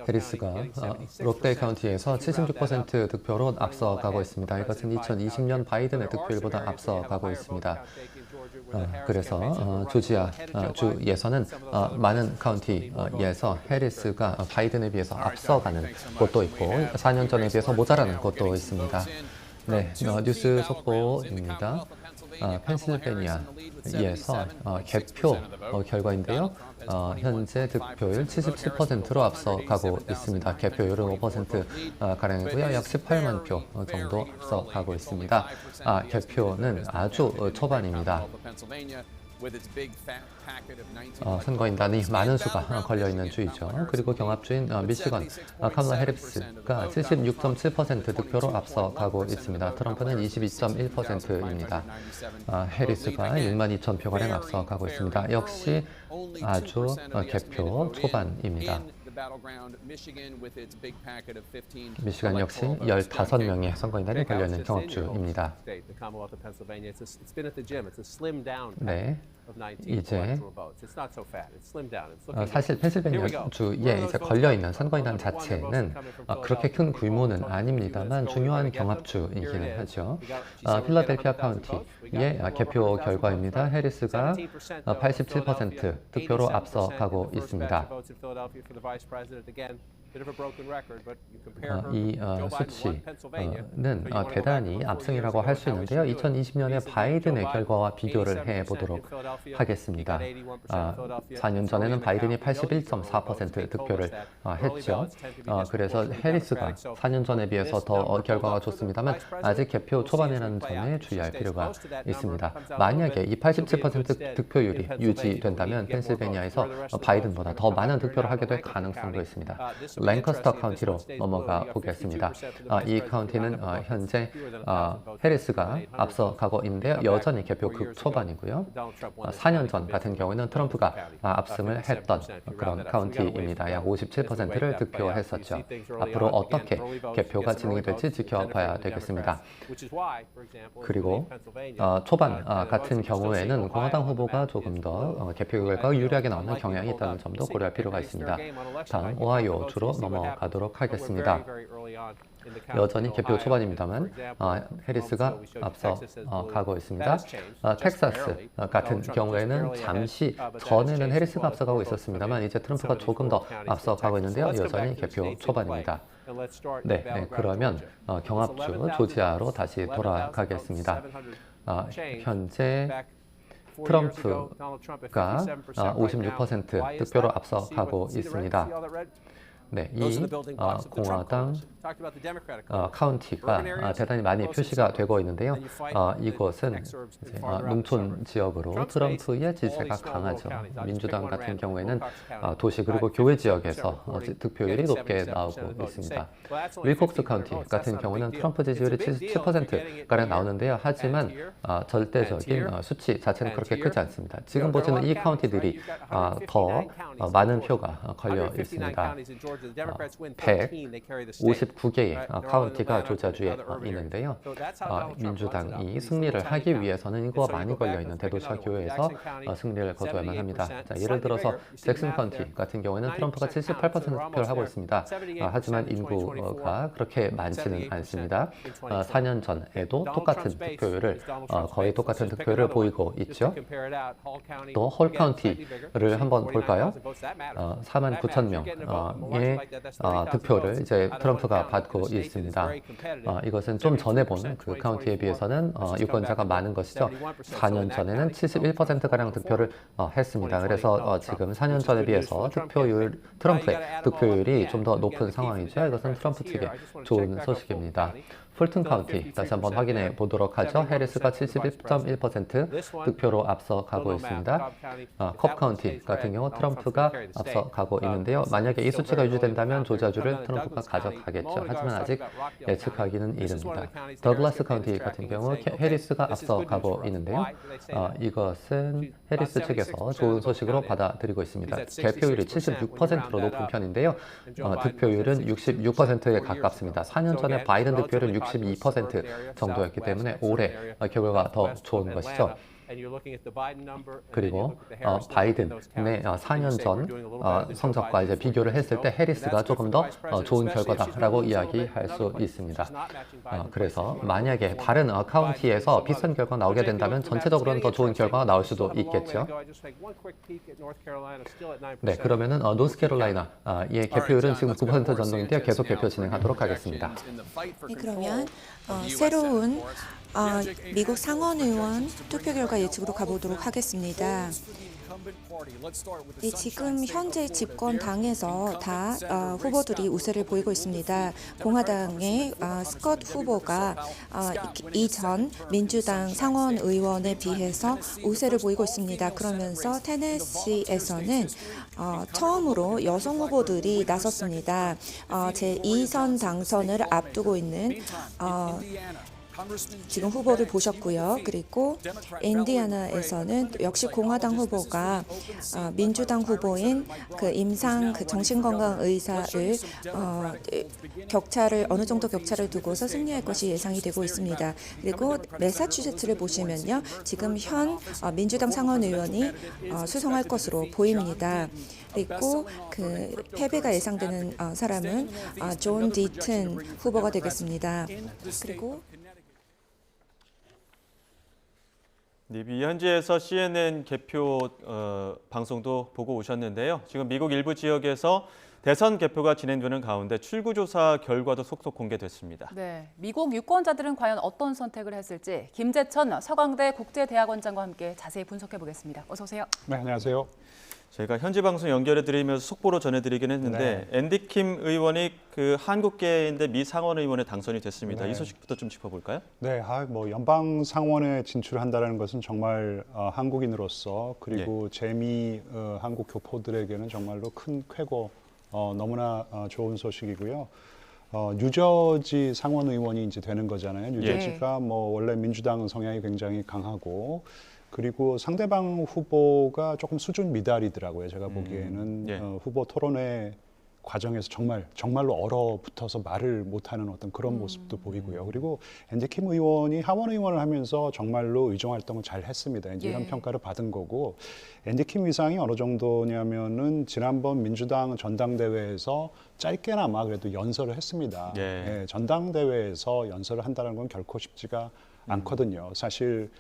해리스가 록데일 카운티에서 76% 득표로 앞서가고 있습니다. 이것은 2020년 바이든의 득표율보다 앞서가고 있습니다. 그래서 조지아 주 예선은 많은 카운티에서 해리스가 바이든에 비해서 앞서가는 곳도 있고 4년 전에 비해서 모자라는 곳도 있습니다. 네, 뉴스 속보입니다. 펜실베니아에서 개표 결과인데요. 현재 득표율 77%로 앞서가고 있습니다. 개표율은 5% 가량이고요. 약 18만 표 정도 앞서가고 있습니다. 개표는 아주 초반입니다. 선거인단이 많은 수가 걸려있는 주이죠. 그리고 경합주인 미시건 카멀라 해리스가 76.7% 득표로 앞서가고 있습니다. 트럼프는 22.1%입니다. 해리스가 6만 2천 표가량 앞서가고 있습니다. 역시 아주 개표 초반입니다. 미시간 역시 15명의 선거인단이 걸려있는 경합주입니다. 네, 이제 사실 펜실베니아 주에 이제 걸려있는 선거인단 자체는 그렇게 큰 규모는 아닙니다만 중요한 경합주이기는 하죠. 필라델피아 카운티의 개표 결과입니다. 해리스가 87% 득표로 앞서가고 있습니다. 이 수치는 대단히 압승이라고 할 수 있는데요. 2020년에 바이든의 결과와 비교를 해보도록 하겠습니다. 4년 전에는 바이든이 81.4% 득표를 했죠. 그래서 해리스가 4년 전에 비해서 더 결과가 좋습니다만 아직 개표 초반이라는 점에 주의할 필요가 있습니다. 만약에 이 87% 득표율이 유지된다면 펜실베니아에서 바이든보다 더 많은 득표를 하게 될 가능성도 있습니다. 랭커스터 카운티로 넘어가 보겠습니다. 이 카운티는 현재 해리스가 앞서가고 있는데요. 여전히 개표 극초반이고요. 4년 전 같은 경우에는 트럼프가 압승을 했던 그런 카운티입니다. 약 57%를 득표했었죠. 앞으로 어떻게 개표가 진행이 될지 지켜봐야 되겠습니다. 그리고 초반 같은 경우에는 공화당 후보가 조금 더 개표 결과가 유리하게 나오는 경향이 있다는 점도 고려할 필요가 있습니다. 다음 오하이오 주로 넘어가도록 하겠습니다. 여전히 개표 초반입니다만 해리스가 앞서 가고 있습니다. 텍사스 같은 경우에는 잠시 전에는 해리스가 앞서가고 있었습니다만 이제 트럼프가 조금 더 앞서가고 있는데요. 여전히 개표 초반입니다. 네, 그러면 경합주 조지아로 다시 돌아가겠습니다. 현재 트럼프가 56% 득표로 앞서가고 있습니다. 네, 이 공화당 카운티가 대단히 많이 표시가 되고 있는데요. 이것은 이제 농촌 지역으로 트럼프의 지지세가 강하죠. 민주당 같은 경우에는 도시 그리고 교외 지역에서 득표율이 높게 나오고 있습니다. 윌콕스 카운티 같은 경우는 트럼프 지지율이 77%가량 나오는데요. 하지만 절대적인 수치 자체는 그렇게 크지 않습니다. 지금 보시는 이 카운티들이 더 많은 표가 걸려 있습니다. 159개의 카운티가 조지아주에 있는데요. 민주당이 승리를 하기 위해서는 인구가 많이 걸려있는 대도시와 교외에서 승리를 거둬야만 합니다. 자, 예를 들어서 잭슨 카운티 같은 경우에는 트럼프가 78% 득표를 하고 있습니다. 하지만 인구가 그렇게 많지는 않습니다. 4년 전에도 똑같은 득표율을 거의 똑같은 득표율을 보이고 있죠. 또 홀 카운티를 한번 볼까요? 4만 9천 명의 득표를 이제 트럼프가 받고 있습니다. 이것은 좀 전에 본 그 카운티에 비해서는 유권자가 많은 것이죠. 4년 전에는 71%가량 득표를 했습니다. 그래서 지금 4년 전에 비해서 트럼프의 득표율이 좀 더 높은 상황이죠. 이것은 트럼프 측의 좋은 소식입니다. 풀튼 카운티 다시 한번 확인해 보도록 하죠. 해리스가 71.1% 득표로 앞서가고 있습니다. 컵 카운티 같은 경우 트럼프가 앞서가고 있는데요. 만약에 이 수치가 유지된다면 조지아주를 트럼프가 가져가겠죠. 하지만 아직 예측하기는 이릅니다. 더글라스 카운티 같은 경우 해리스가 앞서가고 있는데요. 이것은 해리스 측에서 좋은 소식으로 받아들이고 있습니다. 개표율이 76%로 높은 편인데요. 득표율은 66%에 가깝습니다. 4년 전에 바이든 득표율은 62% 정도였기 때문에 올해 결과가 더 좋은 것이죠. 그리고 바이든의 4년 전 성적과 이제 비교를 했을 때 해리스가 조금 더 좋은 결과다라고 이야기할 수 있습니다. 그래서 만약에 다른 카운티에서 비슷한 결과가 나오게 된다면 전체적으로는 더 좋은 결과가 나올 수도 있겠죠. 네, 그러면은 노스캐롤라이나의 개표율은 지금 9% 전동인데요. 계속 개표 진행하도록 하겠습니다. 네, 그러면 새로운 미국 상원의원 투표 결과 예측으로 가보도록 하겠습니다. 네, 지금 현재 집권 당에서 다 후보들이 우세를 보이고 있습니다. 공화당의 스콧 후보가 이전 민주당 상원 의원에 비해서 우세를 보이고 있습니다. 그러면서 테네시에서는 처음으로 여성 후보들이 나섰습니다. 제2선 당선을 앞두고 있는 지금 후보를 보셨고요. 그리고 인디애나에서는 역시 공화당 후보가 민주당 후보인 그 임상 그 정신건강 의사를 어느 정도 격차를 두고서 승리할 것이 예상이 되고 있습니다. 그리고 매사추세츠를 보시면요, 지금 현 민주당 상원 의원이 수성할 것으로 보입니다. 그리고 그 패배가 예상되는 사람은 존 디튼 후보가 되겠습니다. 그리고 네, 현지에서 CNN 개표 방송도 보고 오셨는데요. 지금 미국 일부 지역에서 대선 개표가 진행되는 가운데 출구조사 결과도 속속 공개됐습니다. 네, 미국 유권자들은 과연 어떤 선택을 했을지 김재천 서강대 국제대학원장과 함께 자세히 분석해 보겠습니다. 어서 오세요. 네, 안녕하세요. 저희가 현지 방송 연결해드리면서 속보로 전해드리긴 했는데 앤디 킴 의원이 그 한국계인데 미 상원 의원에 당선이 됐습니다. 이 소식부터 좀 짚어볼까요? 네, 뭐 연방 상원에 진출한다는 것은 정말 한국인으로서 그리고 재미 한국 교포들에게는 정말로 큰 쾌고 너무나 좋은 소식이고요. 뉴저지 상원 의원이 이제 되는 거잖아요. 뉴저지가 뭐 원래 민주당 성향이 굉장히 강하고. 그리고 상대방 후보가 조금 수준 미달이더라고요. 제가 보기에는 후보 토론회 과정에서 정말로 얼어붙어서 말을 못하는 어떤 그런 모습도 보이고요. 그리고 앤디 킴 의원이 하원 의원을 하면서 정말로 의정 활동을 잘 했습니다. 이제 이런 평가를 받은 거고, 앤디 킴 위상이 어느 정도냐면은 지난번 민주당 전당대회에서 짧게나마 그래도 연설을 했습니다. 전당대회에서 연설을 한다는 건 결코 쉽지가 않거든요. 사실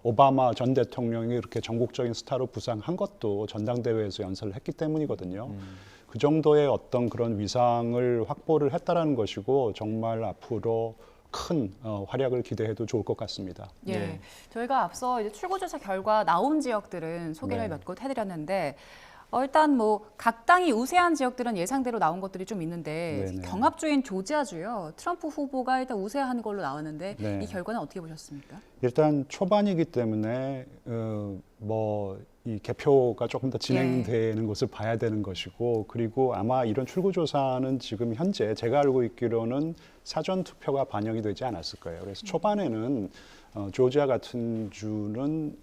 오바마 전 대통령이 이렇게 전국적인 스타로 부상한 것도 전당대회에서 연설을 했기 때문이거든요. 그 정도의 어떤 그런 위상을 확보를 했다라는 것이고 정말 앞으로 큰 활약을 기대해도 좋을 것 같습니다. 예, 저희가 앞서 이제 출구조사 결과 나온 지역들은 소개를 몇 곳 해드렸는데 일단 뭐 각 당이 우세한 지역들은 예상대로 나온 것들이 좀 있는데 경합주인 조지아주요. 트럼프 후보가 일단 우세한 걸로 나왔는데 이 결과는 어떻게 보셨습니까? 일단 초반이기 때문에 이 개표가 조금 더 진행되는 것을 봐야 되는 것이고, 그리고 아마 이런 출구조사는 지금 현재 제가 알고 있기로는 사전 투표가 반영이 되지 않았을 거예요. 그래서 초반에는 조지아 같은 주는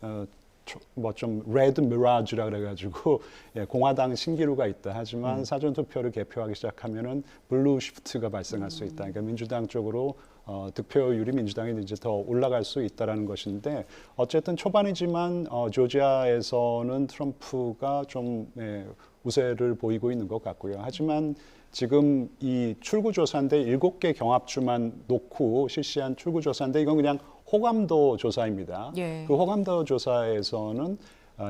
좀 레드 미라주라 그래가지고 공화당 신기루가 있다. 하지만 사전 투표를 개표하기 시작하면은 블루 시프트가 발생할 수 있다. 그러니까 민주당 쪽으로 득표율이 민주당이 이제 더 올라갈 수 있다라는 것인데, 어쨌든 초반이지만 조지아에서는 트럼프가 좀 우세를 보이고 있는 것 같고요. 하지만 지금 이 출구조사인데 7개 경합주만 놓고 실시한 출구조사인데 이건 그냥 호감도 조사입니다. 그 호감도 조사에서는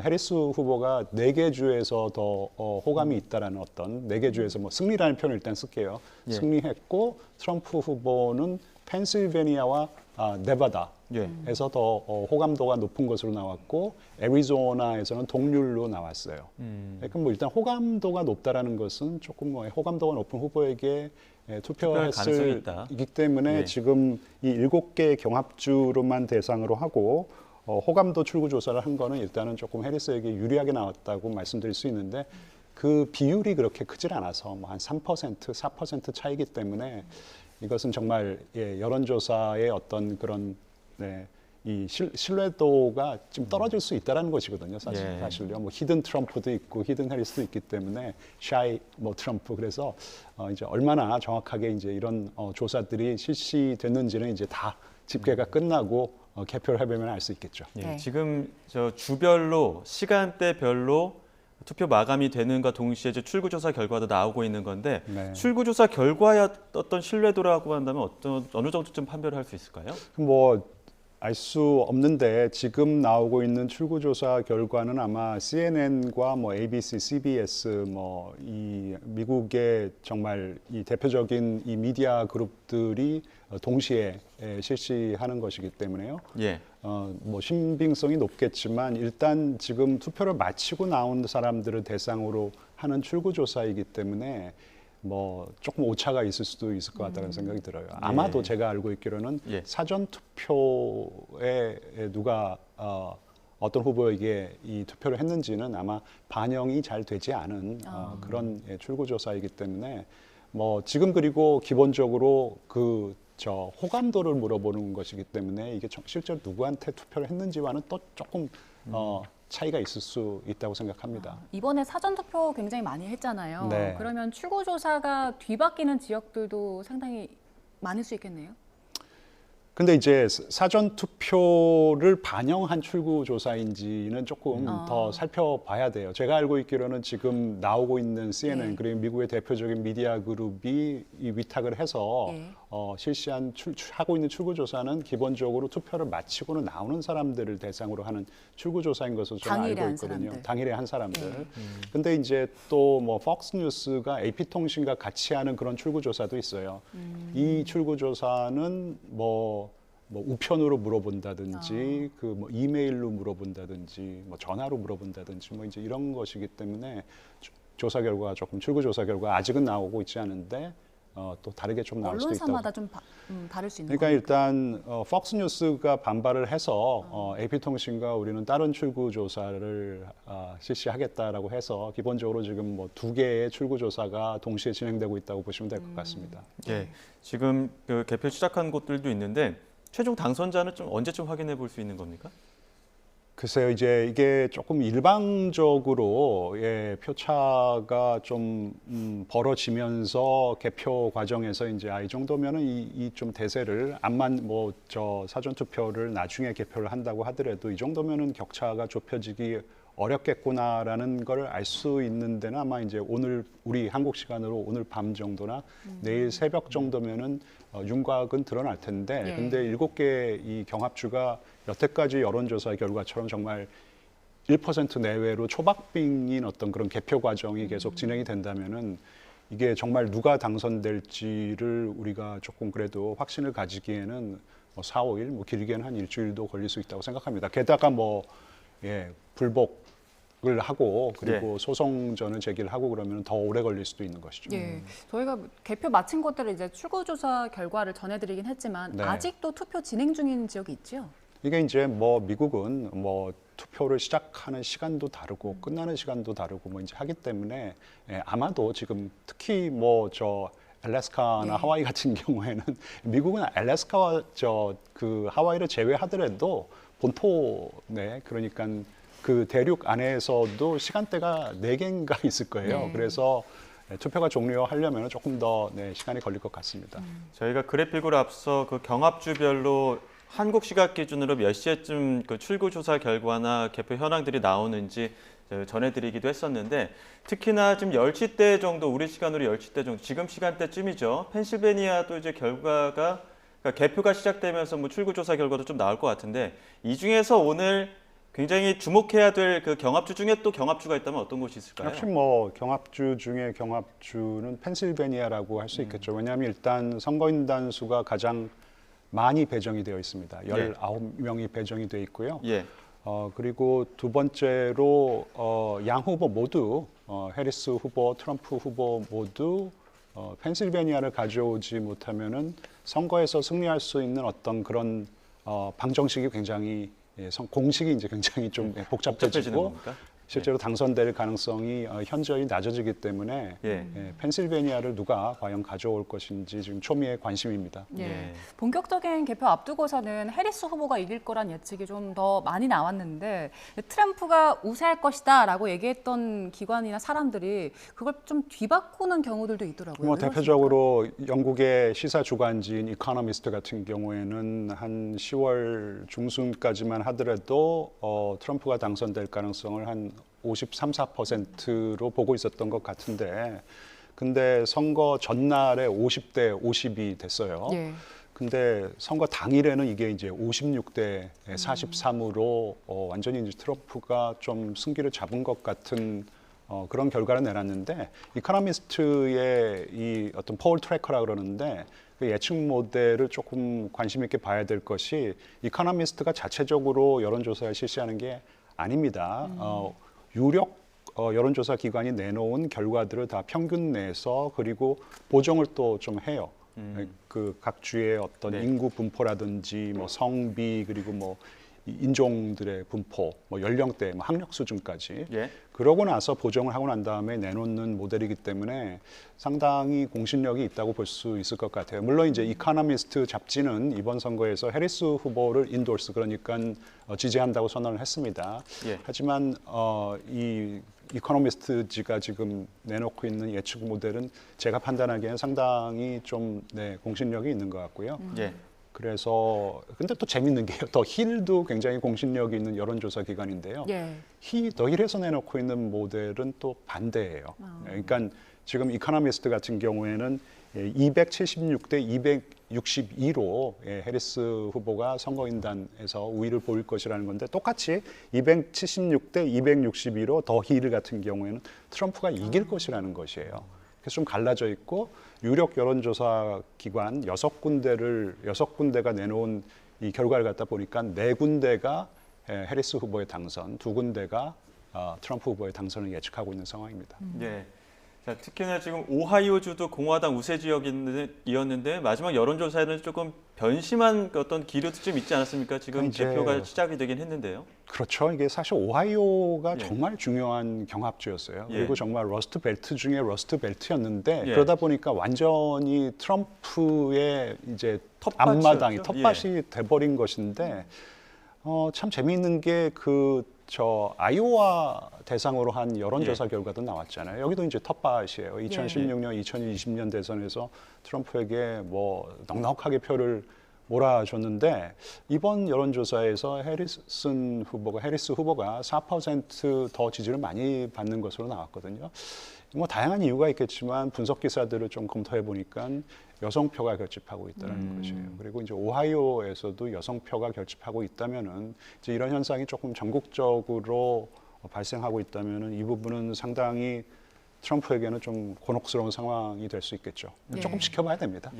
해리스 후보가 4개 주에서 더 호감이 있다라는 어떤 4개 주에서 뭐 승리라는 표현을 일단 쓸게요. 승리했고, 트럼프 후보는 펜실베니아와 네바다에서 더 호감도가 높은 것으로 나왔고, 애리조나에서는 동률로 나왔어요. 그러니까 뭐 일단 호감도가 높다라는 것은 조금 뭐 호감도가 높은 후보에게 투표했을 이기 때문에 지금 이 7개 경합주로만 대상으로 하고 호감도 출구 조사를 한 거는 일단은 조금 해리스에게 유리하게 나왔다고 말씀드릴 수 있는데, 그 비율이 그렇게 크질 않아서 뭐 한 3%, 4% 차이기 때문에 이것은 정말 여론조사의 어떤 그런 이 신뢰도가 좀 떨어질 수 있다라는 것이거든요. 사실요. 뭐 히든 트럼프도 있고 히든 해리스도 있기 때문에 샤이 트럼프. 그래서 이제 얼마나 정확하게 이제 이런 조사들이 실시됐는지는 이제 다 집계가 끝나고 개표를 해보면 알 수 있겠죠. 예, 네. 지금 저 주별로 시간대별로 투표 마감이 되는과 동시에 이제 출구조사 결과도 나오고 있는 건데 네. 출구조사 결과의 어떤 신뢰도라고 한다면 어느 정도쯤 판별을 할 수 있을까요? 뭐 알 수 없는데 지금 나오고 있는 출구조사 결과는 아마 CNN과 뭐 ABC, CBS 뭐 이 미국의 정말 이 대표적인 이 미디어 그룹들이 동시에 실시하는 것이기 때문에요. 예. 뭐 신빙성이 높겠지만 일단 지금 투표를 마치고 나온 사람들을 대상으로 하는 출구조사이기 때문에 뭐 조금 오차가 있을 수도 있을 것 같다는 생각이 들어요. 아마도 제가 알고 있기로는 예. 사전 투표에 누가 어떤 후보에게 이 투표를 했는지는 아마 반영이 잘 되지 않은 그런 출구조사이기 때문에 뭐 지금 그리고 기본적으로 저 호감도를 물어보는 것이기 때문에 이게 실제로 누구한테 투표를 했는지와는 또 조금 차이가 있을 수 있다고 생각합니다. 이번에 사전투표 굉장히 많이 했잖아요. 네. 그러면 출구조사가 뒤바뀌는 지역들도 상당히 많을 수 있겠네요. 근데 이제 사전 투표를 반영한 출구 조사인지는 조금 더 살펴봐야 돼요. 제가 알고 있기로는 지금 나오고 있는 CNN 그리고 미국의 대표적인 미디어 그룹이 이 위탁을 해서 실시한 하고 있는 출구 조사는 기본적으로 투표를 마치고는 나오는 사람들을 대상으로 하는 출구 조사인 것으로 저는 알고 있거든요. 사람들. 당일에 한 사람들. 근데 이제 또 뭐 폭스 뉴스가 AP 통신과 같이 하는 그런 출구 조사도 있어요. 이 출구 조사는 뭐 우편으로 물어본다든지 그 뭐 이메일로 물어본다든지 뭐 전화로 물어본다든지 뭐 이제 이런 것이기 때문에 조사 결과가 조금 출구 조사 결과 아직은 나오고 있지 않은데 또 다르게 좀 나올 수도 있다고. 언론사마다 좀 다를 수 있는 그러니까 거니까. 일단 폭스 뉴스가 반발을 해서 AP 통신과 우리는 다른 출구 조사를 실시하겠다라고 해서 기본적으로 지금 뭐 2개의 출구 조사가 동시에 진행되고 있다고 보시면 될 것 같습니다. 예. 지금 그 개표 시작한 곳들도 있는데 최종 당선자는 좀 언제쯤 확인해 볼 수 있는 겁니까? 글쎄요, 이제 이게 조금 일방적으로 표차가 좀 벌어지면서 개표 과정에서 이제 이 정도면은 이 좀 대세를 암만 뭐 저 사전 투표를 나중에 개표를 한다고 하더라도 이 정도면은 격차가 좁혀지기 어렵겠구나라는 걸 알 수 있는 데는 아마 이제 오늘 우리 한국 시간으로 오늘 밤 정도나 내일 새벽 정도면은 윤곽은 드러날 텐데 근데 7개 이 경합주가 여태까지 여론조사 결과처럼 정말 1% 내외로 초박빙인 어떤 그런 개표 과정이 계속 진행이 된다면은 이게 정말 누가 당선될지를 우리가 조금 그래도 확신을 가지기에는 뭐 4, 5일, 뭐 길게는 한 일주일도 걸릴 수 있다고 생각합니다. 게다가 뭐 불복을 하고 그리고 소송전을 제기를 하고 그러면 더 오래 걸릴 수도 있는 것이죠. 예, 저희가 개표 마친 곳들을 이제 출구조사 결과를 전해드리긴 했지만 아직도 투표 진행 중인 지역이 있죠? 이게 이제 뭐 미국은 뭐 투표를 시작하는 시간도 다르고 끝나는 시간도 다르고 뭐 이제 하기 때문에 아마도 지금 특히 뭐 저 알래스카나 하와이 같은 경우에는 미국은 알래스카와 저 그 하와이를 제외하더라도 본토 그러니까 그 대륙 안에서도 시간대가 4개인가 있을 거예요. 그래서 투표가 종료하려면 조금 더 시간이 걸릴 것 같습니다. 저희가 그래픽으로 앞서 그 경합주별로 한국 시각 기준으로 몇 시에쯤 그 출구조사 결과나 개표 현황들이 나오는지 전해드리기도 했었는데 특히나 지금 10시대 정도, 우리 시간으로 10시대 정도, 지금 시간대쯤이죠. 펜실베니아도 이제 결과가 그러니까 개표가 시작되면서 뭐 출구조사 결과도 좀 나올 것 같은데 이 중에서 오늘 굉장히 주목해야 될 그 경합주 중에 또 경합주가 있다면 어떤 곳이 있을까요? 역시 뭐 경합주 중에 경합주는 펜실베니아라고 할 수 있겠죠. 왜냐하면 일단 선거인단 수가 가장 많이 배정이 되어 있습니다. 19명이 배정이 되어 있고요. 그리고 두 번째로 양 후보 모두 해리스 후보, 트럼프 후보 모두 펜실베니아를 가져오지 못하면은 선거에서 승리할 수 있는 어떤 그런 방정식이 굉장히 공식이 이제 굉장히 좀 복잡해지고 실제로 당선될 가능성이 현저히 낮아지기 때문에 펜실베니아를 누가 과연 가져올 것인지 지금 초미의 관심입니다. 본격적인 개표 앞두고서는 해리스 후보가 이길 거란 예측이 좀 더 많이 나왔는데 트럼프가 우세할 것이다라고 얘기했던 기관이나 사람들이 그걸 좀 뒤바꾸는 경우들도 있더라고요. 뭐 대표적으로 영국의 시사 주간지인 이코노미스트 같은 경우에는 한 10월 중순까지만 하더라도 트럼프가 당선될 가능성을 한 53, 4%로 보고 있었던 것 같은데 근데 선거 전날에 50대 50이 됐어요. 근데 선거 당일에는 이게 이제 56대 43으로 완전히 이제 트럼프가 좀 승기를 잡은 것 같은 그런 결과를 내놨는데 이코노미스트의 이 어떤 폴 트래커라 그러는데 그 예측 모델을 조금 관심 있게 봐야 될 것이 이코노미스트가 자체적으로 여론조사를 실시하는 게 아닙니다. 유력 여론조사 기관이 내놓은 결과들을 다 평균 내서 그리고 보정을 또 좀 해요. 그 각 주의 어떤 인구 분포라든지 뭐 성비 그리고 뭐 인종들의 분포, 뭐 연령대, 뭐 학력 수준까지 그러고 나서 보정을 하고 난 다음에 내놓는 모델이기 때문에 상당히 공신력이 있다고 볼 수 있을 것 같아요. 물론 이제 이코노미스트 잡지는 이번 선거에서 해리스 후보를 인도스 그러니까 지지한다고 선언을 했습니다. 하지만 이 이코노미스트지가 지금 내놓고 있는 예측 모델은 제가 판단하기에는 상당히 좀 공신력이 있는 것 같고요. 그래서 근데 또 재밌는 게요. 더 힐도 굉장히 공신력이 있는 여론조사 기관인데요. 더 힐에서 내놓고 있는 모델은 또 반대예요. 그러니까 지금 이코노미스트 같은 경우에는 276대 262로 해리스 후보가 선거인단에서 우위를 보일 것이라는 건데 똑같이 276대 262로 더 힐 같은 경우에는 트럼프가 이길 것이라는 것이에요. 그래서 좀 갈라져 있고 유력 여론조사 기관 6군데가 내놓은 이 결과를 갖다 보니까 4군데가 해리스 후보의 당선, 2군데가 트럼프 후보의 당선을 예측하고 있는 상황입니다. 자, 특히나 지금 오하이오주도 공화당 우세 지역이었는데 마지막 여론조사에는 조금 변심한 어떤 기류도 좀 있지 않았습니까? 지금 개표가 시작이 되긴 했는데요. 그렇죠. 이게 사실 오하이오가 정말 중요한 경합주였어요. 그리고 정말 러스트 벨트 중에 러스트 벨트였는데 그러다 보니까 완전히 트럼프의 이제 앞마당이 텃밭이 돼버린 것인데 참 재미있는 게 아이오와 대상으로 한 여론조사 결과도 나왔잖아요. 여기도 이제 텃밭이에요. 2016년, 2020년 대선에서 트럼프에게 뭐 넉넉하게 표를 몰아줬는데 이번 여론조사에서 해리스 후보가 4% 지지를 많이 받는 것으로 나왔거든요. 뭐 다양한 이유가 있겠지만 분석 기사들을 좀 검토해 보니까 여성표가 결집하고 있다는 것이에요. 그리고 이제 오하이오에서도 여성표가 결집하고 있다면은 이제 이런 현상이 조금 전국적으로 발생하고 있다면은 이 부분은 상당히 트럼프에게는 좀 곤혹스러운 상황이 될 수 있겠죠. 조금 지켜봐야 됩니다.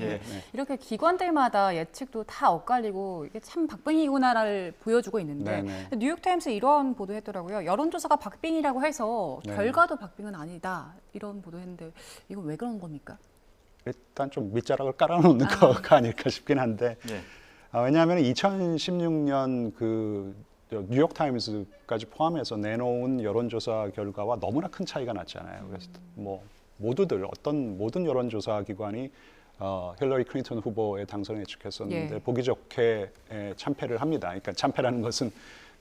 이렇게 기관들마다 예측도 다 엇갈리고 이게 참 박빙이구나를 보여주고 있는데 뉴욕타임스 이런 보도했더라고요. 여론조사가 박빙이라고 해서 결과도 박빙은 아니다 이런 보도했는데 이건 왜 그런 겁니까? 일단 좀 밑자락을 깔아놓는 거가 아닐까 싶긴 한데 왜냐하면 2016년 그 뉴욕타임스까지 포함해서 내놓은 여론조사 결과와 너무나 큰 차이가 났잖아요. 그래서 뭐 모든 여론조사 기관이 힐러리 클린턴 후보의 당선을 예측했었는데 보기 좋게 참패를 합니다. 그러니까 참패라는 것은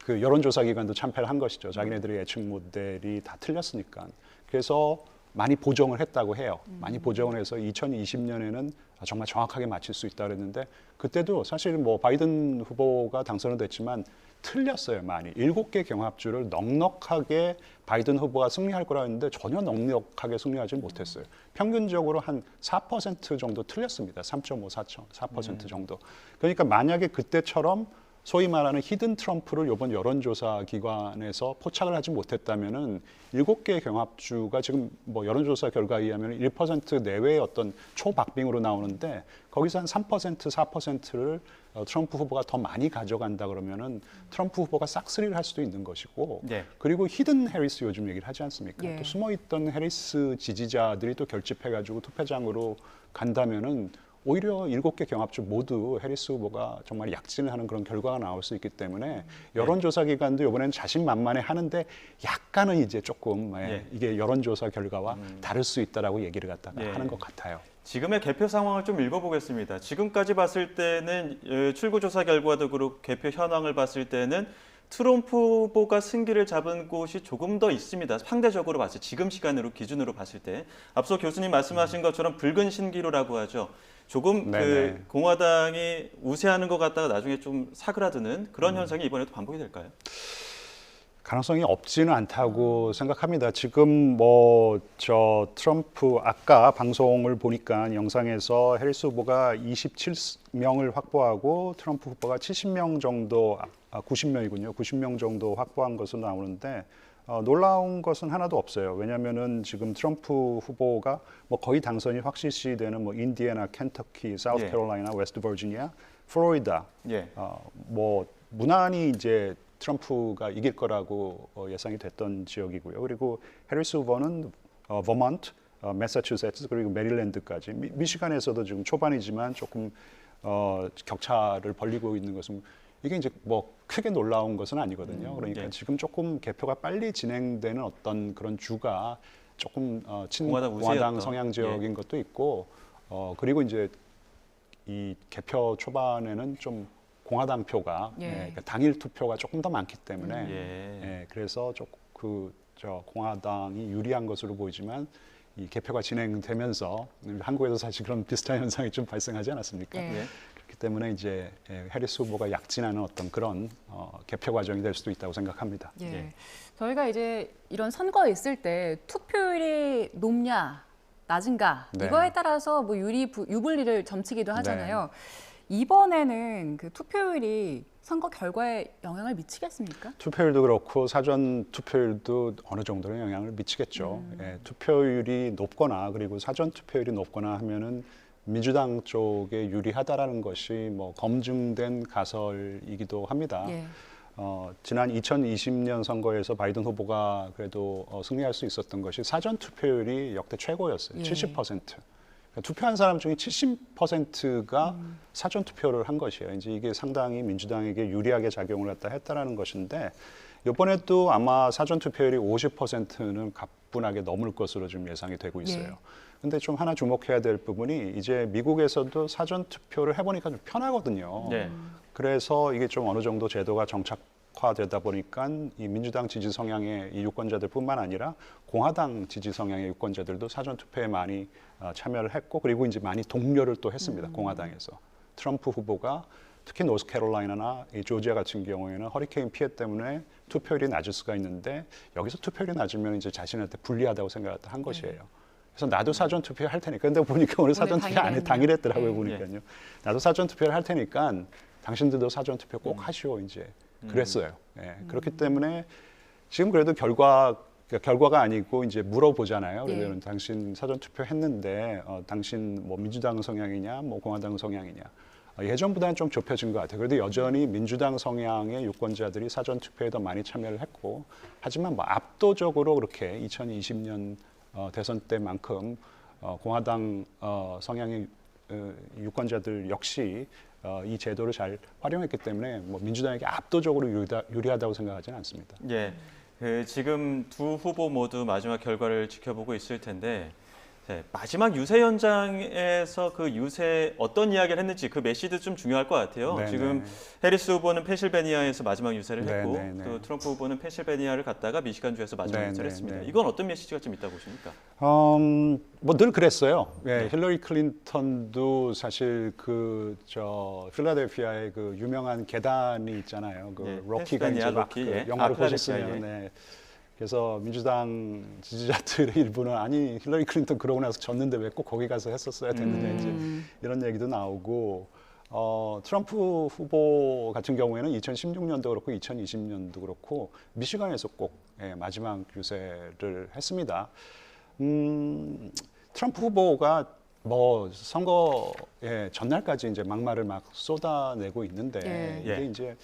그 여론조사 기관도 참패를 한 것이죠. 자기네들의 예측 모델이 다 틀렸으니까. 그래서 많이 보정을 했다고 해요. 많이 보정을 해서 2020년에는 정말 정확하게 맞출 수 있다 그랬는데 그때도 사실 뭐 바이든 후보가 당선은 됐지만 틀렸어요, 많이. 7개 경합주를 넉넉하게 바이든 후보가 승리할 거라 했는데 전혀 넉넉하게 승리하지 못했어요. 평균적으로 한 4% 정도 틀렸습니다. 3.5, 4% 정도. 그러니까 만약에 그때처럼 소위 말하는 히든 트럼프를 이번 여론조사 기관에서 포착을 하지 못했다면은 7개의 경합주가 지금 뭐 여론조사 결과에 의하면 1% 내외의 어떤 초박빙으로 나오는데 거기서 한 3%, 4%를 트럼프 후보가 더 많이 가져간다 그러면은 트럼프 후보가 싹쓸이를 할 수도 있는 것이고 그리고 히든 해리스 요즘 얘기를 하지 않습니까? 또 숨어있던 해리스 지지자들이 또 결집해가지고 투표장으로 간다면은 오히려 7개 경합주 모두 해리스 후보가 정말 약진을 하는 그런 결과가 나올 수 있기 때문에 여론조사 기관도 이번에는 자신만만해 하는데 약간은 이제 조금 이게 여론조사 결과와 다를 수 있다라고 얘기를 갖다가 하는 것 같아요. 지금의 개표 상황을 좀 읽어보겠습니다. 지금까지 봤을 때는 출구조사 결과도 그렇고 개표 현황을 봤을 때는 트럼프 후보가 승기를 잡은 곳이 조금 더 있습니다. 상대적으로 봤을 때, 지금 시간으로 기준으로 봤을 때. 앞서 교수님 말씀하신 것처럼 붉은 신기루라고 하죠. 조금 그 공화당이 우세하는 것 같다가 나중에 좀 사그라드는 그런 현상이 이번에도 반복이 될까요? 가능성이 없지는 않다고 생각합니다. 지금 뭐 트럼프 아까 방송을 보니까 영상에서 해리스 후보가 27명을 확보하고 트럼프 후보가 70명 정도 90명이군요. 90명 정도 확보한 것으로 나오는데 놀라운 것은 하나도 없어요. 왜냐하면은 지금 트럼프 후보가 뭐 거의 당선이 확실시되는 뭐 인디애나, 켄터키, 사우스캐롤라이나, 웨스트 버지니아, 플로리다, 뭐 무난히 이제 트럼프가 이길 거라고 예상이 됐던 지역이고요. 그리고 해리스 후보는 버몬트, 매사추세츠 그리고 메릴랜드까지 미시간에서도 지금 초반이지만 조금 격차를 벌리고 있는 것은 이게 이제 뭐 크게 놀라운 것은 아니거든요. 그러니까 지금 조금 개표가 빨리 진행되는 어떤 그런 주가 조금 친공화당 성향 지역인 것도 있고 그리고 이제 이 개표 초반에는 좀 공화당 표가 그러니까 당일 투표가 조금 더 많기 때문에 그래서 공화당이 유리한 것으로 보이지만 이 개표가 진행되면서 한국에서 사실 그런 비슷한 현상이 좀 발생하지 않았습니까? 그렇기 때문에 이제 해리스 후보가 약진하는 어떤 그런 개표 과정이 될 수도 있다고 생각합니다. 저희가 이제 이런 선거에 있을 때 투표율이 높냐 낮은가 이거에 따라서 뭐 유불리를 점치기도 하잖아요. 이번에는 그 투표율이 선거 결과에 영향을 미치겠습니까? 투표율도 그렇고 사전 투표율도 어느 정도는 영향을 미치겠죠. 투표율이 높거나 그리고 사전 투표율이 높거나 하면은 민주당 쪽에 유리하다라는 것이 뭐 검증된 가설이기도 합니다. 지난 2020년 선거에서 바이든 후보가 그래도 승리할 수 있었던 것이 사전 투표율이 역대 최고였어요. 70%. 투표한 사람 중에 70%가 사전 투표를 한 것이에요. 이제 이게 상당히 민주당에게 유리하게 작용을 했다라는 것인데 이번에도 아마 사전 투표율이 50%는 가뿐하게 넘을 것으로 좀 예상이 되고 있어요. 근데 좀 하나 주목해야 될 부분이 이제 미국에서도 사전 투표를 해보니까 좀 편하거든요. 그래서 이게 좀 어느 정도 제도가 정착화되다 보니까 이 민주당 지지 성향의 이 유권자들뿐만 아니라 공화당 지지 성향의 유권자들도 사전 투표에 많이 참여를 했고 그리고 이제 많이 독려를 또 했습니다. 공화당에서 트럼프 후보가 특히 노스캐롤라이나나 이 조지아 같은 경우에는 허리케인 피해 때문에 투표율이 낮을 수가 있는데 여기서 투표율이 낮으면 이제 자신한테 불리하다고 생각한 것이에요. 그래서 나도 사전 투표 할 테니까 근데 보니까 오늘 사전 투표 안 해 당일했더라고요. 보니까요. 나도 사전 투표를 할 테니까 당신들도 사전 투표 꼭 하시오 이제 그랬어요. 그렇기 때문에 지금 그래도 결과가 아니고 이제 물어보잖아요. 그러면 당신 사전 투표 했는데 당신 뭐 민주당 성향이냐, 뭐 공화당 성향이냐. 예전보다는 좀 좁혀진 것 같아요. 그래도 여전히 민주당 성향의 유권자들이 사전 투표에 더 많이 참여를 했고, 하지만 뭐 압도적으로 그렇게 2020년 대선 때만큼 공화당 성향의 유권자들 역시 이 제도를 잘 활용했기 때문에 뭐 민주당에게 압도적으로 유리하다고 생각하지는 않습니다. 지금 두 후보 모두 마지막 결과를 지켜보고 있을 텐데 마지막 유세 현장에서 그 유세 어떤 이야기를 했는지 그 메시지도 좀 중요할 것 같아요. 지금 해리스 후보는 펜실베니아에서 마지막 유세를 했고 또 트럼프 후보는 펜실베니아를 갔다가 미시간주에서 마지막 유세를 했습니다. 이건 어떤 메시지가 좀 있다고 보십니까? 뭐 늘 그랬어요. 힐러리 클린턴도 사실 필라델피아의 그 유명한 계단이 있잖아요. 그 로키가 이제 막 영화를 보셨으면 그래서 민주당 지지자들의 일부는 아니 힐러리 클린턴 그러고 나서 졌는데 왜 꼭 거기 가서 했었어야 됐느냐 이제 이런 얘기도 나오고 트럼프 후보 같은 경우에는 2016년도 그렇고 2020년도 그렇고 미시간에서 꼭 마지막 유세를 했습니다. 트럼프 후보가 뭐 선거의 전날까지 이제 막말을 막 쏟아내고 있는데 이게 이제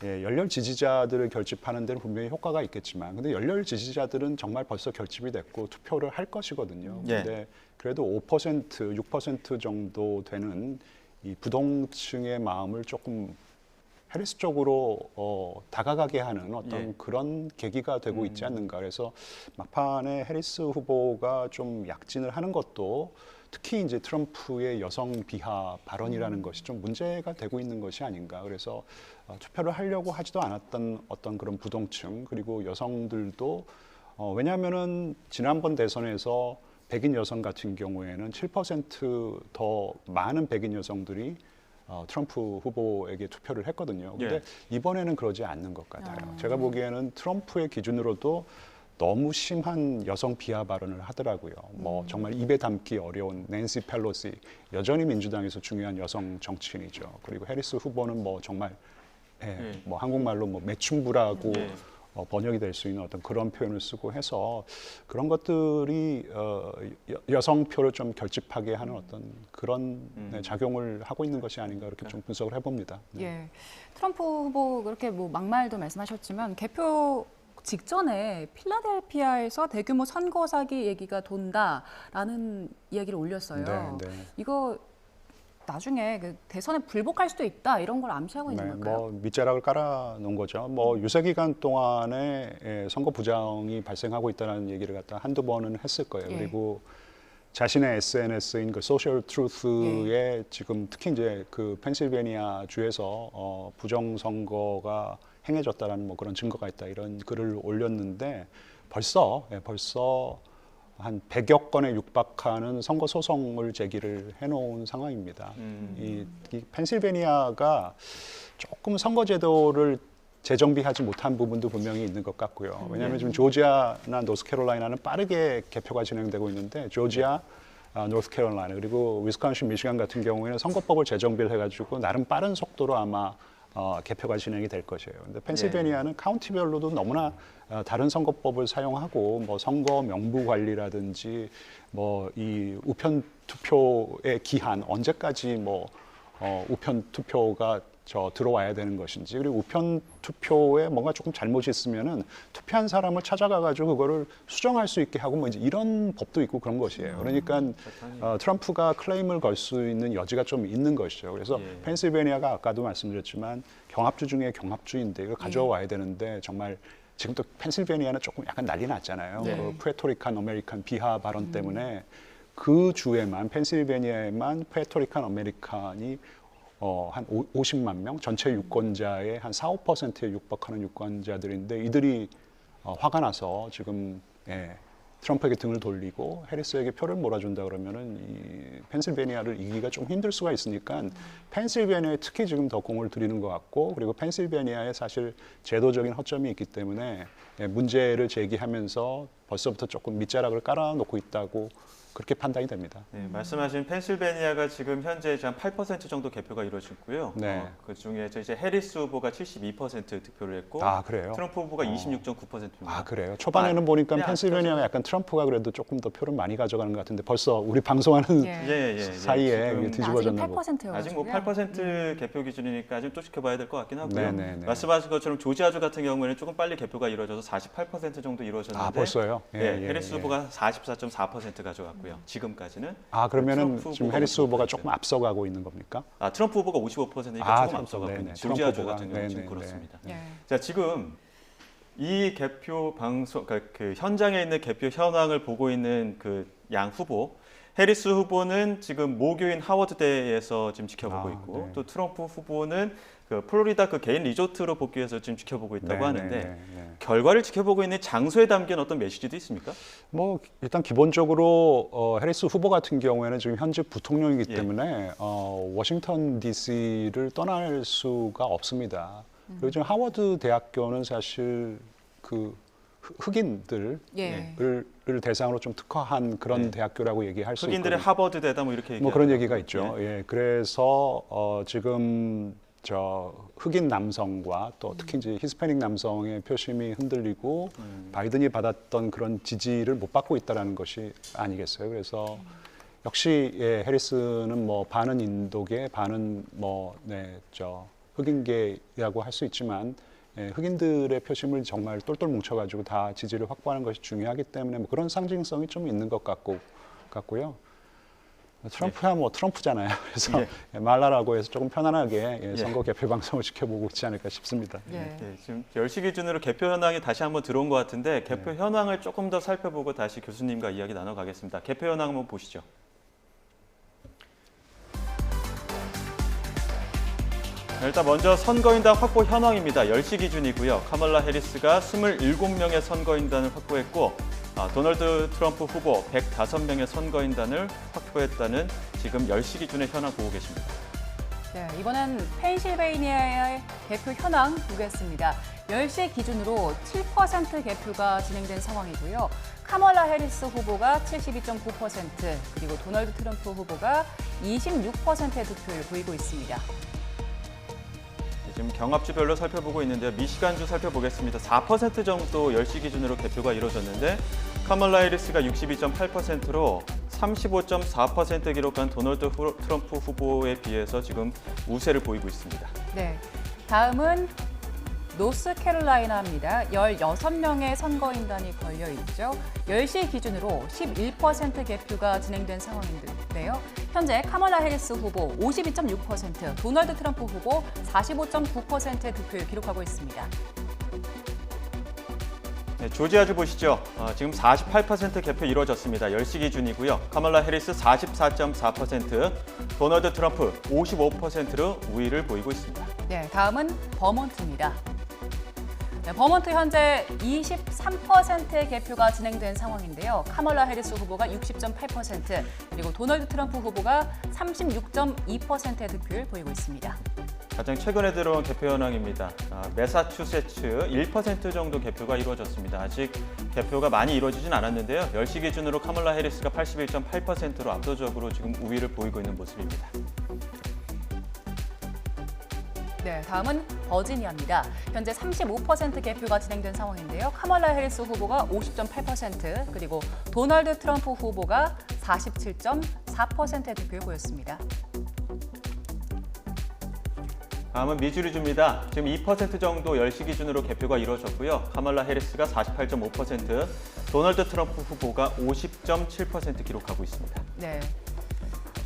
열렬 지지자들을 결집하는 데는 분명히 효과가 있겠지만, 근데 열렬 지지자들은 정말 벌써 결집이 됐고 투표를 할 것이거든요. 예. 근데 그래도 5%, 6% 정도 되는 이 부동층의 마음을 조금 해리스 쪽으로 다가가게 하는 어떤 예. 그런 계기가 되고 있지 않는가. 그래서 막판에 해리스 후보가 좀 약진을 하는 것도 특히 이제 트럼프의 여성 비하 발언이라는 것이 좀 문제가 되고 있는 것이 아닌가. 그래서 투표를 하려고 하지도 않았던 어떤 그런 부동층, 그리고 여성들도 왜냐하면은 지난번 대선에서 백인 여성 같은 경우에는 7% 많은 백인 여성들이 트럼프 후보에게 투표를 했거든요. 근데 예. 이번에는 그러지 않는 것 같아요. 제가 보기에는 트럼프의 기준으로도 너무 심한 여성 비하 발언을 하더라고요. 뭐 정말 입에 담기 어려운 낸시 펠로시, 여전히 민주당에서 중요한 여성 정치인이죠. 그리고 해리스 후보는 뭐 정말 뭐 한국말로 뭐 매춘부라고 번역이 될 수 있는 어떤 그런 표현을 쓰고 해서 그런 것들이 여성표를 좀 결집하게 하는 어떤 그런 작용을 하고 있는 것이 아닌가 이렇게 좀 분석을 해봅니다. 네. 예, 트럼프 후보 그렇게 뭐 막말도 말씀하셨지만 개표 직전에 필라델피아에서 대규모 선거 사기 얘기가 돈다라는 이야기를 올렸어요. 네, 네. 이거 나중에 그 대선에 불복할 수도 있다 이런 걸 암시하고 있는 걸까요? 뭐 밑자락을 깔아놓은 거죠. 뭐 유세 기간 동안에 선거 부정이 발생하고 있다는 얘기를 갖다 한두 번은 했을 거예요. 예. 그리고 자신의 SNS인 그 소셜 트루스에 지금 특히 이제 그 펜실베니아 주에서 부정 선거가 행해졌다라는 뭐 그런 증거가 있다 이런 글을 올렸는데 벌써 한 100여 건에 육박하는 선거 소송을 제기를 해놓은 상황입니다. 이 펜실베니아가 조금 선거제도를 재정비하지 못한 부분도 분명히 있는 것 같고요. 왜냐하면 지금 조지아나 노스캐롤라이나는 빠르게 개표가 진행되고 있는데 조지아, 노스캐롤라이나 그리고 위스콘신, 미시간 같은 경우에는 선거법을 재정비를 해가지고 나름 빠른 속도로 아마 개표가 진행이 될 것이에요. 근데 펜실베니아는 카운티별로도 너무나 다른 선거법을 사용하고 뭐 선거 명부 관리라든지 뭐 이 우편 투표의 기한 언제까지 뭐 우편 투표가 들어와야 되는 것인지 그리고 우편 투표에 뭔가 조금 잘못이 있으면은 투표한 사람을 찾아가 가지고 그거를 수정할 수 있게 하고 뭐 이제 이런 법도 있고 그런 것이에요. 그러니까 트럼프가 클레임을 걸 수 있는 여지가 좀 있는 것이죠. 그래서 펜실베니아가 아까도 말씀드렸지만 경합주 중에 경합주인데 이걸 가져와야 되는데 정말 지금 또 펜실베니아는 조금 약간 난리 났잖아요. 그 푸에토리칸 아메리칸 비하 발언 때문에 그 주에만 펜실베니아에만 푸에토리칸 아메리칸이 한 50만 명, 전체 유권자의 한 4, 5%에 육박하는 유권자들인데 이들이 화가 나서 지금 트럼프에게 등을 돌리고 해리스에게 표를 몰아준다 그러면은 이 펜실베니아를 이기기가 좀 힘들 수가 있으니까 펜실베니아에 특히 지금 더 공을 들이는 것 같고 그리고 펜실베니아에 사실 제도적인 허점이 있기 때문에 문제를 제기하면서 벌써부터 조금 밑자락을 깔아놓고 있다고 그렇게 판단이 됩니다. 네, 말씀하신 펜실베니아가 지금 현재 한 8% 정도 개표가 이루어지고요. 네. 그 중에 이제 해리스 후보가 72% 득표를 했고, 그래요? 트럼프 후보가 26.9%입니다. 그래요? 초반에는 보니까 펜실베니아가 약간 트럼프가 그래도 조금 더 표를 많이 가져가는 것 같은데 벌써 우리 방송하는 사이에 이게 뒤집어졌나 보고. 아직 뭐 8% 개표 기준이니까 좀 또 지켜봐야 될 것 같긴 하고요. 네네네. 말씀하신 것처럼 조지아주 같은 경우에는 조금 빨리 개표가 이루어져서 48% 정도 이루어졌는데, 벌써요? 해리스 후보가 44.4% 가져갔고요. 지금까지는. 그러면은 트럼프 지금 후보가 해리스 후보가 55%. 조금 앞서가고 있는 겁니까? 트럼프 후보가 55%니까 조금 트럼프, 앞서가고 있는 네네. 조지아주 트럼프 같은 경우는 지금 후보가. 그렇습니다. 예. 자, 지금 이 개표 방송, 그러니까 그 현장에 있는 개표 현황을 보고 있는 그 양 후보, 해리스 후보는 지금 모교인 하워드대에서 지금 지켜보고 있고, 네. 또 트럼프 후보는 그 플로리다 그 개인 리조트로 복귀해서 지금 지켜보고 있다고 하는데 결과를 지켜보고 있는 장소에 담긴 어떤 메시지도 있습니까? 뭐 일단 기본적으로 해리스 후보 같은 경우에는 지금 현직 부통령이기 때문에 워싱턴 D.C.를 떠날 수가 없습니다. 그리고 지금 하워드 대학교는 사실 그 흑인들을 대상으로 좀 특화한 그런 대학교라고 얘기할 수 있고 흑인들의 하버드대다 뭐 이렇게 뭐 그런 얘기가 있죠. 그래서 지금 흑인 남성과 또 특히 이제 히스패닉 남성의 표심이 흔들리고 바이든이 받았던 그런 지지를 못 받고 있다라는 것이 아니겠어요. 그래서 역시 해리스는 뭐 반은 인도계, 반은 흑인계라고 할 수 있지만 흑인들의 표심을 정말 똘똘 뭉쳐가지고 다 지지를 확보하는 것이 중요하기 때문에 뭐 그런 상징성이 좀 있는 것 같고요. 트럼프야 뭐 트럼프잖아요. 그래서 말라라고 해서 조금 편안하게 선거 개표 방송을 지켜보고 있지 않을까 싶습니다. 지금 10시 기준으로 개표 현황이 다시 한번 들어온 것 같은데 개표 현황을 조금 더 살펴보고 다시 교수님과 이야기 나눠가겠습니다. 개표 현황 한번 보시죠. 일단 먼저 선거인단 확보 현황입니다. 10시 기준이고요. 카멀라 해리스가 27명의 선거인단을 확보했고 도널드 트럼프 후보 105명의 선거인단을 확보했다는 지금 10시 기준의 현황 보고 계십니다. 네, 이번엔 펜실베이니아의 개표 현황 보겠습니다. 10시 기준으로 7% 개표가 진행된 상황이고요. 카멀라 해리스 후보가 72.9%, 그리고 도널드 트럼프 후보가 26%의 득표율을 보이고 있습니다. 지금 경합주별로 살펴보고 있는데요. 미시간주 살펴보겠습니다. 4% 정도 10시 기준으로 개표가 이루어졌는데 카멀라 해리스가 62.8%로 35.4% 기록한 도널드 트럼프 후보에 비해서 지금 우세를 보이고 있습니다. 네, 다음은 노스캐롤라이나입니다. 16명의 선거인단이 걸려 있죠. 10시 기준으로 11% 개표가 진행된 상황인데요. 현재 카멀라 해리스 후보 52.6%, 도널드 트럼프 후보 45.9%의 득표를 기록하고 있습니다. 네, 조지아주 보시죠. 지금 48% 개표 이루어졌습니다. 10시 기준이고요. 카멀라 해리스 44.4%, 도널드 트럼프 55%로 우위를 보이고 있습니다. 네, 다음은 버몬트입니다. 네, 버몬트 현재 23%의 개표가 진행된 상황인데요. 카멀라 해리스 후보가 60.8%, 그리고 도널드 트럼프 후보가 36.2%의 득표를 보이고 있습니다. 가장 최근에 들어온 개표 현황입니다. 매사추세츠 1% 정도 개표가 이루어졌습니다. 아직 개표가 많이 이루어지진 않았는데요. 10시 기준으로 카멀라 해리스가 81.8%로 압도적으로 지금 우위를 보이고 있는 모습입니다. 네, 다음은 버지니아입니다. 현재 35% 개표가 진행된 상황인데요. 카멀라 해리스 후보가 50.8%, 그리고 도널드 트럼프 후보가 47.4%의 득표를 보였습니다. 다음은 미주리주입니다. 지금 2% 정도 10시 기준으로 개표가 이루어졌고요. 카멀라 해리스가 48.5%, 도널드 트럼프 후보가 50.7% 기록하고 있습니다. 네.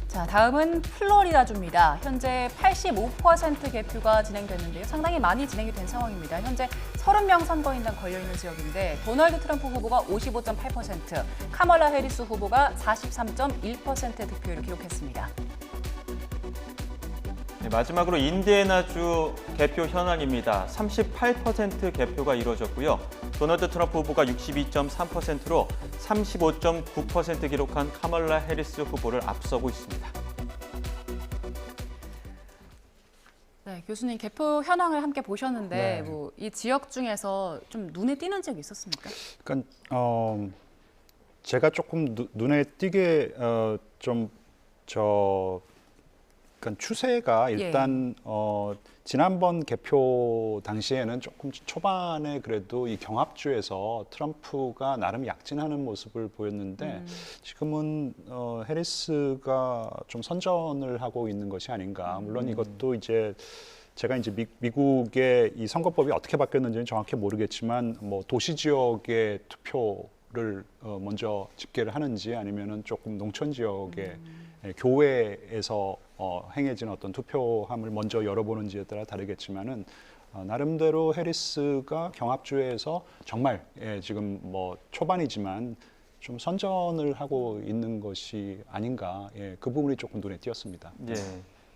자, 다음은 플로리다주입니다. 현재 85% 개표가 진행됐는데요. 상당히 많이 진행이 된 상황입니다. 현재 30명 선거인단 걸려있는 지역인데 도널드 트럼프 후보가 55.8%, 카멀라 해리스 후보가 43.1%의 득표율을 기록했습니다. 네, 마지막으로 인디애나주 개표 현황입니다. 38% 개표가 이루어졌고요. 도널드 트럼프 후보가 62.3%로 35.9% 기록한 카멀라 해리스 후보를 앞서고 있습니다. 네, 교수님 개표 현황을 함께 보셨는데 네. 뭐 이 지역 중에서 좀 눈에 띄는 지역이 있었습니까? 그러니까 제가 조금 눈에 띄게 그러니까 추세가 일단 지난번 개표 당시에는 조금 초반에 그래도 이 경합주에서 트럼프가 나름 약진하는 모습을 보였는데 지금은 해리스가 좀 선전을 하고 있는 것이 아닌가. 물론 이것도 이제 제가 이제 미국의 이 선거법이 어떻게 바뀌었는지는 정확히 모르겠지만 뭐 도시 지역의 투표를 먼저 집계를 하는지 아니면은 조금 농촌 지역의 교외에서 행해진 어떤 투표함을 먼저 열어보는지에 따라 다르겠지만은 나름대로 해리스가 경합주에서 정말 지금 뭐 초반이지만 좀 선전을 하고 있는 것이 아닌가. 그 부분이 조금 눈에 띄었습니다. 예.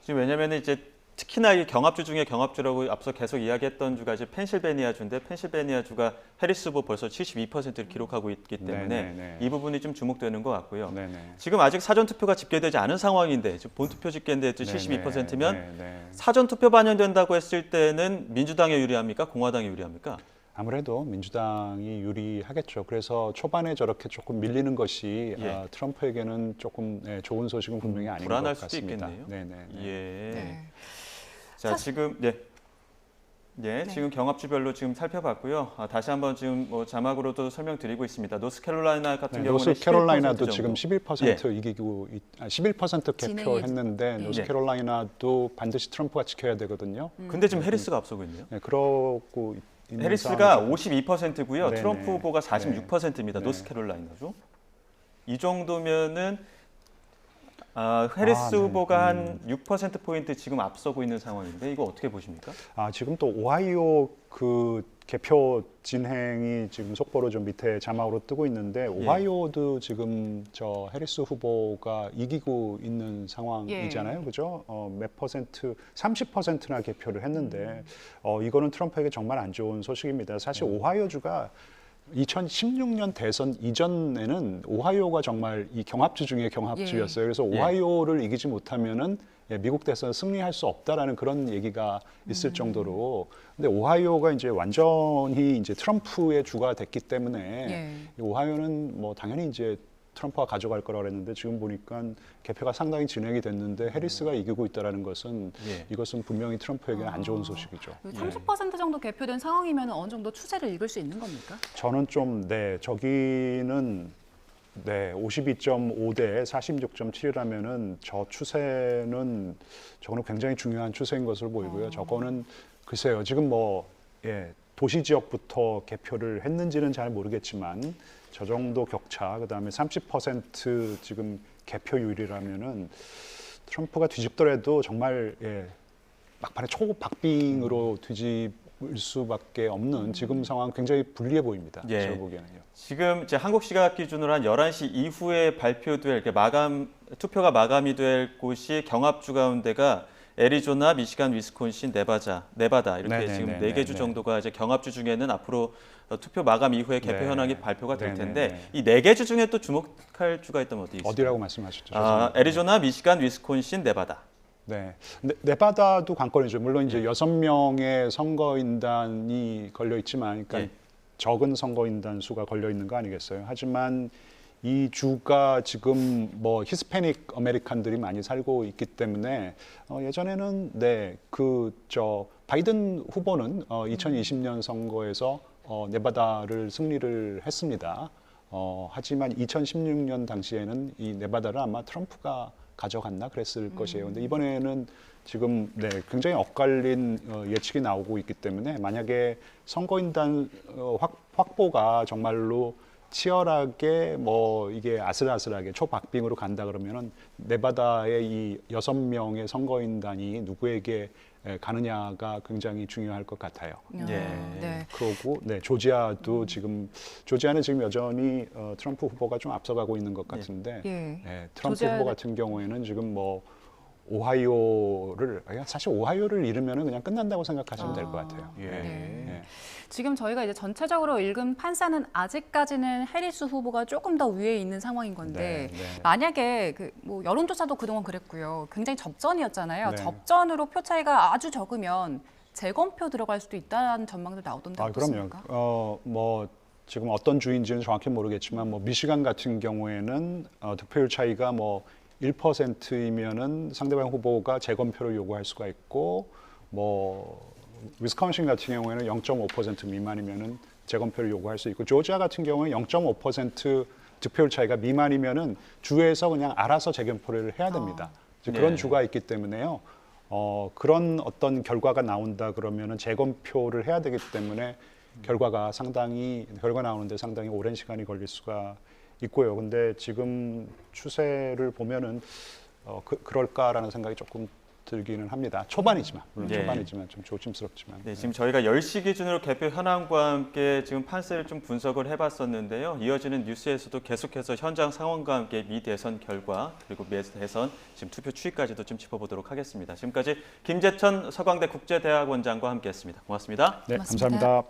지금 왜냐하면 이제 특히나 이 경합주 중에 경합주라고 앞서 계속 이야기했던 주가 이제 펜실베니아주인데 펜실베니아주가 해리스 후보 벌써 72%를 기록하고 있기 때문에 네네네. 이 부분이 좀 주목되는 것 같고요. 네네. 지금 아직 사전 투표가 집계되지 않은 상황인데 지금 본투표 집계인데 72%면 네네. 사전 투표 반영된다고 했을 때는 민주당에 유리합니까? 공화당에 유리합니까? 아무래도 민주당이 유리하겠죠. 그래서 초반에 저렇게 조금 밀리는 것이 트럼프에게는 조금 좋은 소식은 분명히 아닌 것 불안할 같습니다. 수도 있겠네요. 네네. 예. 네. 자, 지금 예, 지금 경합주별로 지금 살펴봤고요. 다시 한번 지금 뭐 자막으로도 설명드리고 있습니다. 노스캐롤라이나 같은 경우는 노스캐롤라이나도 11% 지금 11% 이기고 11% 개표했는데 노스캐롤라이나도 반드시 트럼프가 지켜야 되거든요. 근데 지금 해리스가 앞서고 있네요. 네, 그러고 있는 해리스가 상황이죠. 52%고요. 네네. 트럼프 후보가 46%입니다. 네. 노스캐롤라이나주. 이 정도면은 해리스 네. 후보가 한 6%포인트 지금 앞서고 있는 상황인데 이거 어떻게 보십니까? 지금 또 오하이오 그 개표 진행이 지금 속보로 좀 밑에 자막으로 뜨고 있는데 오하이오도 지금 저 해리스 후보가 이기고 있는 상황이잖아요, 그죠? 몇 퍼센트, 30%나 개표를 했는데 이거는 트럼프에게 정말 안 좋은 소식입니다. 사실 오하이오주가 2016년 대선 이전에는 오하이오가 정말 이 경합주 중에 경합주였어요. 그래서 오하이오를 이기지 못하면은 미국 대선 승리할 수 없다라는 그런 얘기가 있을 정도로. 근데 오하이오가 이제 완전히 이제 트럼프의 주가 됐기 때문에 오하이오는 뭐 당연히 이제 트럼프가 가져갈 거라고 그랬는데 지금 보니까 개표가 상당히 진행이 됐는데 해리스가 이기고 있다라는 것은 이것은 분명히 트럼프에게는 안 좋은 소식이죠. 30% 정도 개표된 상황이면 어느 정도 추세를 읽을 수 있는 겁니까? 저는 좀 저기는 52.5 대 46.7이라면은 저 추세는 저거는 굉장히 중요한 추세인 것으로 보이고요. 저거는 글쎄요. 지금 도시 지역부터 개표를 했는지는 잘 모르겠지만 저 정도 격차, 그다음에 30% 지금 개표율이라면은 트럼프가 뒤집더라도 정말 막판에 초박빙으로 뒤집을 수밖에 없는 지금 상황 굉장히 불리해 보입니다. 제가 보기에는요. 지금 이제 한국 시각 기준으로 한 11시 이후에 발표될 투표가 마감이 될 곳이 경합주 가운데가 애리조나, 미시간, 위스콘신, 네바다 이렇게 지금 4개 주 정도가 이제 경합주 중에는 앞으로 투표 마감 이후에 개표 현황이 발표가 될 텐데 이 4개 주 중에 또 주목할 주가 있다면 어디 있을까요? 어디라고 말씀하셨죠? 애리조나, 미시간, 위스콘신, 네바다. 네, 네바다도 관건이죠. 물론 이제 6명의 선거인단이 걸려 있지만, 그러니까 적은 선거인단 수가 걸려 있는 거 아니겠어요? 하지만 이 주가 지금 뭐 히스패닉 아메리칸들이 많이 살고 있기 때문에 예전에는 바이든 후보는 2020년 선거에서 네바다를 승리를 했습니다. 하지만 2016년 당시에는 이 네바다를 아마 트럼프가 가져갔나 그랬을 것이에요. 근데 이번에는 지금 굉장히 엇갈린 예측이 나오고 있기 때문에 만약에 선거인단 확보가 정말로 치열하게 이게 아슬아슬하게 초박빙으로 간다 그러면은 네바다의 이 6명의 선거인단이 누구에게 가느냐가 굉장히 중요할 것 같아요. 그리고 조지아도 조지아는 지금 여전히 트럼프 후보가 좀 앞서가고 있는 것 같은데 트럼프 후보 같은 경우에는 지금 사실 오하이오를 잃으면 그냥 끝난다고 생각하시면 될 것 같아요. 지금 저희가 이제 전체적으로 읽은 판사는 아직까지는 해리스 후보가 조금 더 위에 있는 상황인 건데 만약에 여론조사도 그동안 그랬고요. 굉장히 접전이었잖아요. 접전으로 표 차이가 아주 적으면 재검표 들어갈 수도 있다는 전망도 나오던데 어떻습니까? 그럼요. 지금 어떤 주인지는 정확히 모르겠지만 미시간 같은 경우에는 득표율 차이가 1%이면은 상대방 후보가 재검표를 요구할 수가 있고 위스콘신 같은 경우에는 0.5% 미만이면은 재검표를 요구할 수 있고 조지아 같은 경우는 0.5% 득표율 차이가 미만이면은 주에서 그냥 알아서 재검표를 해야 됩니다. 그런 주가 있기 때문에요. 그런 어떤 결과가 나온다 그러면은 재검표를 해야 되기 때문에 결과 나오는데 상당히 오랜 시간이 걸릴 수가 있고요. 근데 지금 추세를 보면은 그럴까라는 생각이 조금 들기는 합니다. 초반이지만 물론 초반이지만 좀 조심스럽지만. 지금 저희가 10시 기준으로 개표 현황과 함께 지금 판세를 좀 분석을 해봤었는데요. 이어지는 뉴스에서도 계속해서 현장 상황과 함께 미 대선 결과 그리고 미 대선 지금 투표 추이까지도 좀 짚어보도록 하겠습니다. 지금까지 김재천 서강대 국제대학원장과 함께했습니다. 고맙습니다. 네, 감사합니다.